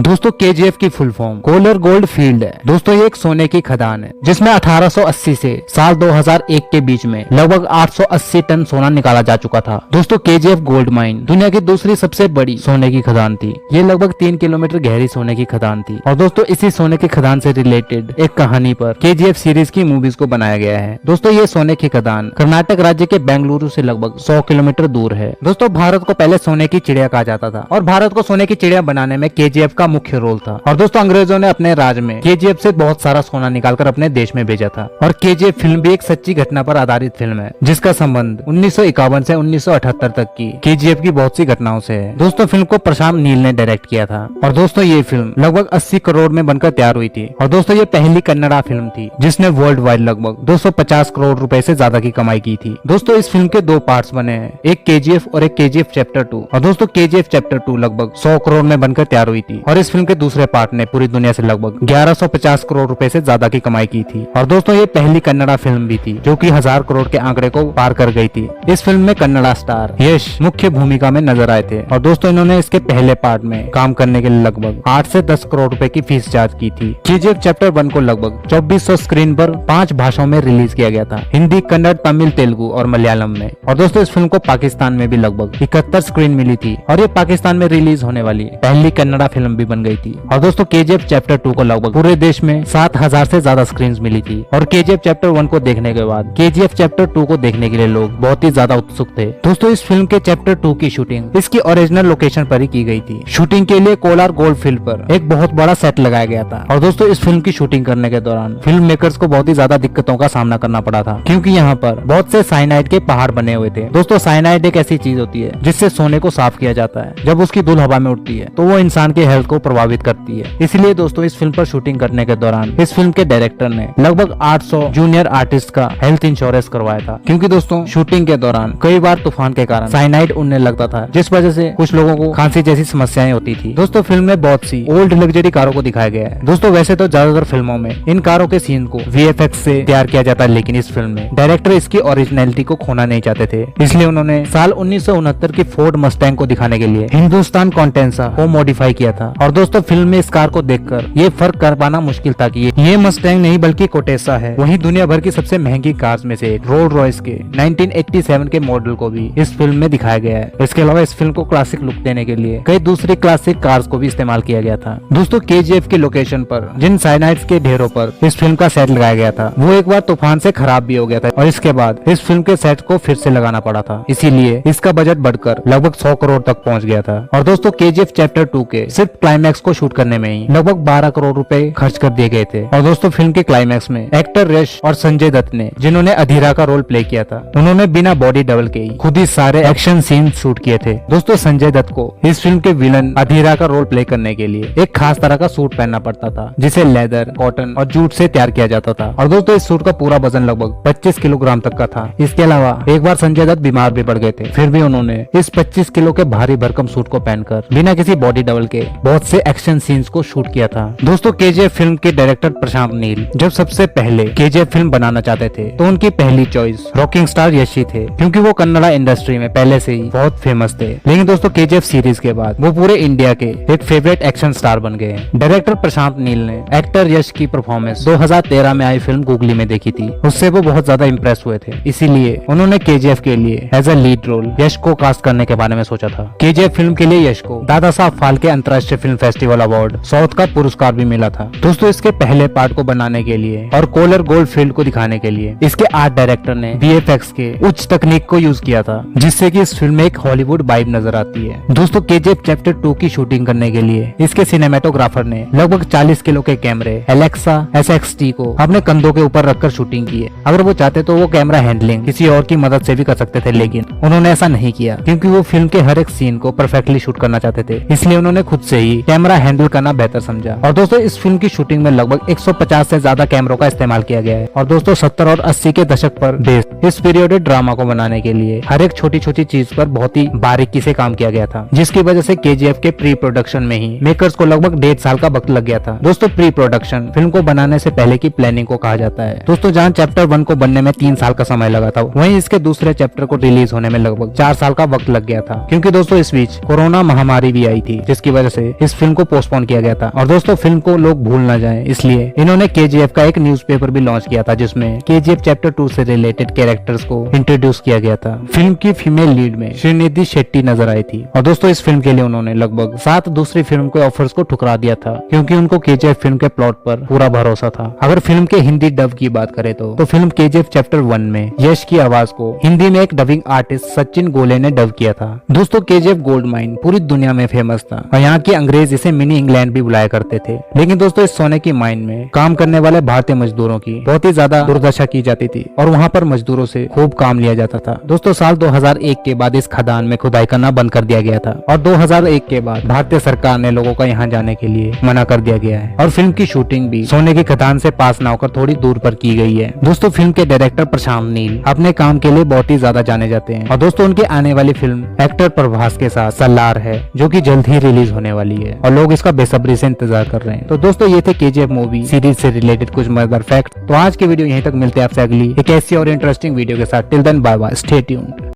दोस्तों केजीएफ की full form Kolar gold field है। दोस्तों ये एक सोने की खदान है जिसमें 1880 से साल 2001 के बीच में लगभग 880 टन सोना निकाला जा चुका था। दोस्तों केजीएफ गोल्ड माइन दुनिया की दूसरी सबसे बड़ी सोने की खदान थी। ये लगभग 3 किलोमीटर गहरी सोने की खदान थी। और दोस्तों इसी सोने की खदान से रिलेटेड एक कहानी पर केजीएफ सीरीज की मूवीज को बनाया गया है। दोस्तों ये सोने की खदान कर्नाटक राज्य के बेंगलुरु से लगभग 100 किलोमीटर दूर है। दोस्तों भारत को पहले सोने की चिड़िया कहा जाता था और भारत को सोने की चिड़िया बनाने में केजीएफ का मुख्य रोल था। और दोस्तों अंग्रेजों ने अपने राज में केजीएफ से बहुत सारा सोना निकालकर अपने देश में भेजा था। और केजीएफ फिल्म भी एक सच्ची घटना पर आधारित फिल्म है जिसका संबंध 1951 से 1978 तक की केजीएफ की बहुत सी घटनाओं से है। दोस्तों फिल्म को प्रशांत नील ने डायरेक्ट किया था। और दोस्तों ये फिल्म लगभग 80 करोड़ में बनकर तैयार हुई थी। और दोस्तों ये पहली कन्नड़ा फिल्म थी जिसने वर्ल्ड वाइड लगभग 250 करोड़ रुपए से ज्यादा की कमाई की थी। दोस्तों इस फिल्म के 2 पार्ट्स बने हैं, एक केजीएफ और एक केजीएफ चैप्टर 2। और दोस्तों केजीएफ चैप्टर 2 लगभग 100 करोड़ में बनकर तैयार हुई थी और इस फिल्म के दूसरे पार्ट ने पूरी दुनिया से लगभग 1150 करोड़ रुपए से ज्यादा की कमाई की थी। और दोस्तों ये पहली कन्नड़ा फिल्म भी थी जो कि 1000 करोड़ के आंकड़े को पार कर गई थी। इस फिल्म में कन्नड़ा स्टार यश मुख्य भूमिका में नजर आए थे। और दोस्तों इन्होंने इसके पहले पार्ट में काम करने के लिए लगभग 8 से 10 करोड़ रुपए की फीस चार्ज की थी। केजीएफ चैप्टर 1 को लगभग 2400 स्क्रीन पर 5 भाषाओं में रिलीज किया गया था, हिंदी, कन्नड़, तमिल, तेलुगु और मलयालम में। और दोस्तों इस फिल्म को पाकिस्तान में भी लगभग 71 स्क्रीन मिली थी और ये पाकिस्तान में रिलीज होने वाली पहली कन्नड़ा फिल्म भी बन गई थी। और दोस्तों केजीएफ चैप्टर 2 को लगभग पूरे देश में 7000 से ज्यादा स्क्रीन मिली थी। और केजीएफ चैप्टर 1 को देखने के बाद केजीएफ चैप्टर 2 को देखने के लिए लोग बहुत ही ज्यादा उत्सुक थे। दोस्तों इस फिल्म के चैप्टर 2 की शूटिंग इसकी ओरिजिनल लोकेशन पर ही की गई थी। शूटिंग के लिए कोलार गोल्ड फील्ड पर एक बहुत बड़ा सेट लगाया गया था। और दोस्तों इस फिल्म की शूटिंग करने के दौरान फिल्म मेकर्स को बहुत ही ज्यादा दिक्कतों का सामना करना पड़ा था क्योंकि यहाँ पर बहुत से साइनाइड के पहाड़ बने हुए थे। दोस्तों साइनाइड एक ऐसी चीज होती है जिससे सोने को साफ किया जाता है। जब उसकी धूल हवा में उठती है तो वो इंसान के हेल्थ को प्रभावित करती है। इसलिए दोस्तों इस फिल्म पर शूटिंग करने के दौरान इस फिल्म के डायरेक्टर ने लगभग 800 जूनियर आर्टिस्ट का हेल्थ इंश्योरेंस करवाया था क्योंकि दोस्तों शूटिंग के दौरान कई बार तूफान के कारण साइनाइड उड़ने लगता था जिस वजह से कुछ लोगों को खांसी जैसी समस्याएं होती थी। दोस्तों फिल्म में बहुत सी ओल्ड लग्जरी कारों को दिखाया गया है। दोस्तों वैसे तो ज्यादातर फिल्मों में इन कारों के सीन को वीएफएक्स से तैयार किया जाता है, लेकिन इस फिल्म में डायरेक्टर इसकी ओरिजिनलिटी को खोना नहीं चाहते थे। इसलिए उन्होंने साल 1969 की फोर्ड मस्टैंग को दिखाने के लिए हिंदुस्तान कॉन्टेंसा को मॉडिफाई किया था। और दोस्तों फिल्म में इस कार को देखकर ये फर्क कर पाना मुश्किल था कि ये मस्टैंग नहीं बल्कि कोटेसा है। वहीं दुनिया भर की सबसे महंगी कार्स में से एक रोल्स रॉयस के 1987 के मॉडल को भी इस फिल्म में दिखाया गया है। इसके अलावा इस फिल्म को क्लासिक लुक देने के लिए कई दूसरी क्लासिक कार्स को भी इस्तेमाल किया गया था। दोस्तों केजीएफ की लोकेशन पर जिन साइनाइड्स के ढेरों पर इस फिल्म का सेट लगाया गया था वो एक बार तूफान से खराब भी हो गया था और इसके बाद इस फिल्म के सेट को फिर से लगाना पड़ा था। इसीलिए इसका बजट बढ़कर लगभग 100 करोड़ तक पहुंच गया था। और दोस्तों केजीएफ चैप्टर 2 के सिर्फ क्लाइमैक्स को शूट करने में ही लगभग 12 करोड़ रुपए खर्च कर दिए गए थे। और दोस्तों फिल्म के क्लाइमैक्स में एक्टर यश और संजय दत्त ने जिन्होंने अधीरा का रोल प्ले किया था उन्होंने बिना बॉडी डबल के ही खुद ही सारे एक्शन सीन शूट किए थे। दोस्तों संजय दत्त को इस फिल्म के विलन अधीरा का रोल प्ले करने के लिए एक खास तरह का सूट पहनना पड़ता था जिसे लेदर, कॉटन और जूट से तैयार किया जाता था। और दोस्तों इस सूट का पूरा वजन लगभग 25 किलोग्राम तक का था। इसके अलावा एक बार संजय दत्त बीमार भी पड़ गए थे, फिर भी उन्होंने इस 25 किलो के भारी भरकम सूट को पहनकर बिना किसी बॉडी डबल के बहुत से एक्शन सीन्स को शूट किया था। दोस्तों केजीएफ फिल्म के डायरेक्टर प्रशांत नील जब सबसे पहले केजीएफ फिल्म बनाना चाहते थे तो उनकी पहली चॉइस रॉकिंग स्टार यश ही थे क्योंकि वो कन्नड़ा इंडस्ट्री में पहले से ही बहुत फेमस थे। लेकिन दोस्तों केजीएफ सीरीज के बाद वो पूरे इंडिया के एक फेवरेट एक्शन स्टार बन गए हैं। डायरेक्टर प्रशांत नील ने एक्टर यश की परफॉर्मेंस 2013 में आई फिल्म गूगली में देखी थी, उससे वो बहुत ज्यादा इम्प्रेस हुए थे। इसीलिए उन्होंने केजीएफ के लिए एज अ लीड रोल यश को कास्ट करने के बारे में सोचा था। केजीएफ फिल्म के लिए यश को दादा साहब फाल्के अंतर्राष्ट्रीय फिल्म फेस्टिवल अवार्ड साउथ का पुरस्कार भी मिला था। दोस्तों इसके पहले पार्ट को बनाने के लिए और कोलर गोल्ड फील्ड को दिखाने के लिए इसके आर्ट डायरेक्टर ने वीएफएक्स के उच्च तकनीक को यूज किया था जिससे कि इस फिल्म में एक हॉलीवुड वाइब नजर आती है। दोस्तों केजीएफ चैप्टर 2 की शूटिंग करने के लिए इसके सिनेमेटोग्राफर ने लगभग 40 किलो के कैमरे एलेक्सा SXT को अपने कंधों के ऊपर रखकर शूटिंग की है। अगर वो चाहते तो वो कैमरा हैंडलिंग किसी और की मदद से भी कर सकते थे, लेकिन उन्होंने ऐसा नहीं किया क्योंकि वो फिल्म के हर एक सीन को परफेक्टली शूट करना चाहते थे। इसलिए उन्होंने खुद से ही कैमरा हैंडल करना बेहतर समझा। और दोस्तों इस फिल्म की शूटिंग में लगभग 150 से ज्यादा कैमरों का इस्तेमाल किया गया है। और दोस्तों 70 और 80 के दशक पर बेस्ड इस पीरियोडिक ड्रामा को बनाने के लिए हर एक छोटी छोटी चीज पर बहुत ही बारीकी से काम किया गया था, जिसकी वजह से केजीएफ के प्री प्रोडक्शन में ही मेकर्स को लगभग 1.5 साल का वक्त लग गया था। दोस्तों प्री प्रोडक्शन फिल्म को बनाने से पहले की प्लानिंग को कहा जाता है। दोस्तों जहाँ चैप्टर 1 को बनने में 3 साल का समय लगा था, वहीं इसके दूसरे चैप्टर को रिलीज होने में लगभग 4 साल का वक्त लग गया था क्योंकि दोस्तों इस बीच कोरोना महामारी भी आई थी जिसकी वजह से इस इस फिल्म को पोस्टपोन किया गया था। और दोस्तों फिल्म को लोग भूल ना जाएं इसलिए इन्होंने KGF का एक न्यूज़पेपर भी लॉन्च किया था, जिसमें KGF चैप्टर 2 से रिलेटेड कैरेक्टर्स को इंट्रोड्यूस किया गया था। फिल्म की फीमेल लीड में श्रीनिधि शेट्टी नजर आई थी और दोस्तों इस फिल्म के लिए उन्होंने लगभग 7 दूसरी फिल्म के ऑफर्स को ठुकरा दिया था, क्योंकि उनको KGF फिल्म के प्लॉट पर पूरा भरोसा था। अगर फिल्म के हिंदी डब की बात करें तो फिल्म KGF चैप्टर 1 में यश की आवाज को हिंदी में एक डबिंग आर्टिस्ट सचिन गोले ने डब किया था। दोस्तों KGF गोल्ड माइन पूरी दुनिया में फेमस था और यहाँ के अंग्रेज इसे मिनी इंग्लैंड भी बुलाया करते थे। लेकिन दोस्तों इस सोने की माइन में काम करने वाले भारतीय मजदूरों की बहुत ही ज्यादा दुर्दशा की जाती थी और वहाँ पर मजदूरों से खूब काम लिया जाता था। दोस्तों साल 2001 के बाद इस खदान में खुदाई करना बंद कर दिया गया था और 2001 के बाद भारतीय सरकार ने लोगों को यहाँ जाने के लिए मना कर दिया गया है और फिल्म की शूटिंग भी सोने की खदान से पास न होकर थोड़ी दूर पर की गई है। दोस्तों फिल्म के डायरेक्टर प्रशांत नील अपने काम के लिए बहुत ही ज्यादा जाने जाते हैं और दोस्तों उनकी आने वाली फिल्म एक्टर प्रभास के साथ सलार है, जो कि जल्द ही रिलीज होने वाली है और लोग इसका बेसब्री से इंतजार कर रहे हैं। तो दोस्तों ये थे KGF मूवी सीरीज से रिलेटेड कुछ मजेदार फैक्ट। तो आज की वीडियो यहीं तक, मिलते हैं आपसे अगली एक ऐसी और इंटरेस्टिंग वीडियो के साथ। Till then bye bye, stay tuned.